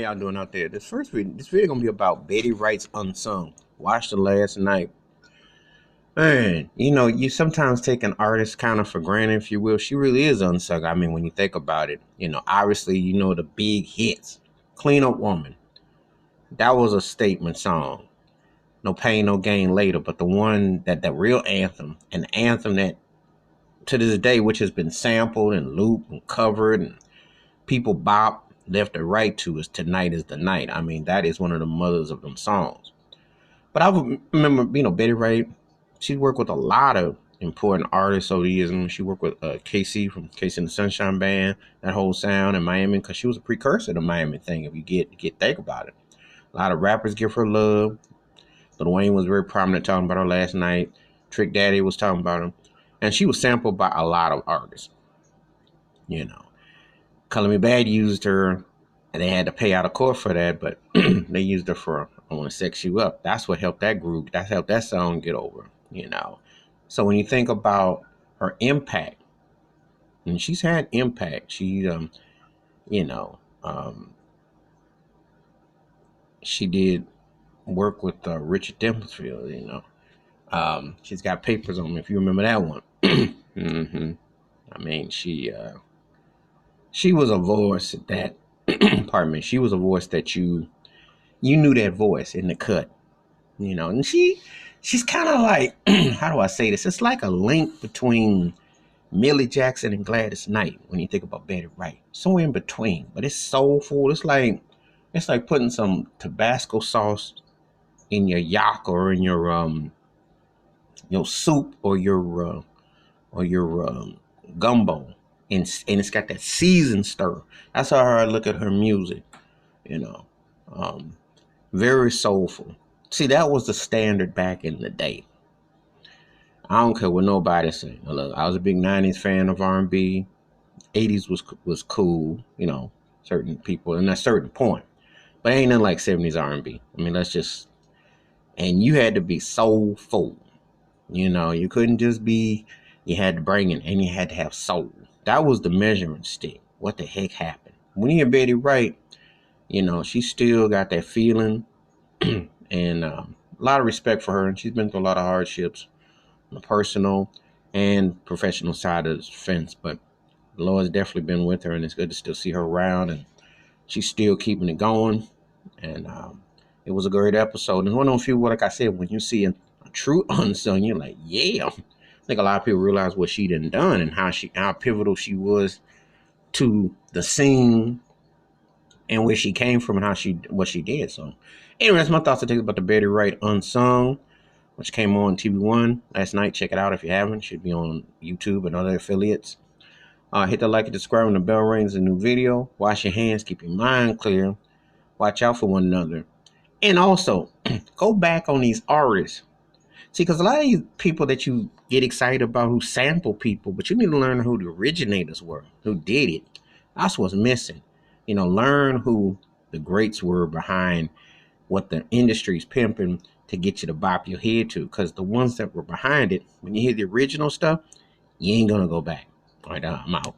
y'all doing out there? This video gonna be about Betty Wright's Unsung. Watched it last night. Man, you sometimes take an artist kind of for granted, if you will. She really is unsung. I mean, when you think about it, obviously, the big hits. Clean Up Woman. That was a statement song. No Pain, No Gain later, but the one that real anthem, an anthem that to this day, which has been sampled and looped and covered and people bop left or right to, is Tonight Is the Night. I mean, that is one of the mothers of them songs. But I remember, Betty Wright, she worked with a lot of important artists over the years. And she worked with Casey from Casey and the Sunshine Band, that whole sound in Miami, because she was a precursor to the Miami thing, if you think about it. A lot of rappers give her love. Lil Wayne was very prominent talking about her last night. Trick Daddy was talking about her. And she was sampled by a lot of artists. Color Me Bad used her, and they had to pay out of court for that, but they used her for I Want to Sex You Up. That's what helped that group. That helped that song get over, So when you think about her impact, and she's had impact, she did work with Richard Dimplefield, she's got papers on me, if you remember that one. I mean, she was a voice that, pardon me, she was a voice that you knew that voice in the cut, and she's kind of like, how do I say this? It's like a link between Millie Jackson and Gladys Knight when you think about Betty Wright. Somewhere in between, but it's soulful. It's like putting some Tabasco sauce in your yak or in your soup or your gumbo. And it's got that seasoned stir. That's how I look at her music, very soulful. See, that was the standard back in the day. I don't care what nobody say. Look, I was a big 90s fan of R&B. 80s was cool, certain people, and at a certain point. But ain't nothing like 70s R&B. I mean, and you had to be soulful. You couldn't just be, you had to bring it, and you had to have soul. That was the measuring stick. What the heck happened? When you hear Betty Wright, she still got that feeling and a lot of respect for her. And she's been through a lot of hardships on the personal and professional side of the fence. But the Lord's definitely been with her, and it's good to still see her around. And she's still keeping it going. And it was a great episode. And one of the few, like I said, when you see a true unsung, you're like, yeah. I think a lot of people realize what she done and how pivotal she was to the scene and where she came from and what she did. So anyway, that's my thoughts to take about the Betty Wright Unsung, which came on TV1 last night. Check it out if you haven't. It should be on YouTube and other affiliates. Hit the like and subscribe when the bell rings. A new video. Wash your hands. Keep your mind clear. Watch out for one another. And also, go back on these artists. See, because a lot of these people that you get excited about who sample people, but you need to learn who the originators were, who did it. That's what's missing. Learn who the greats were behind what the industry's pimping to get you to bop your head to. Because the ones that were behind it, when you hear the original stuff, you ain't going to go back. All right, I'm out.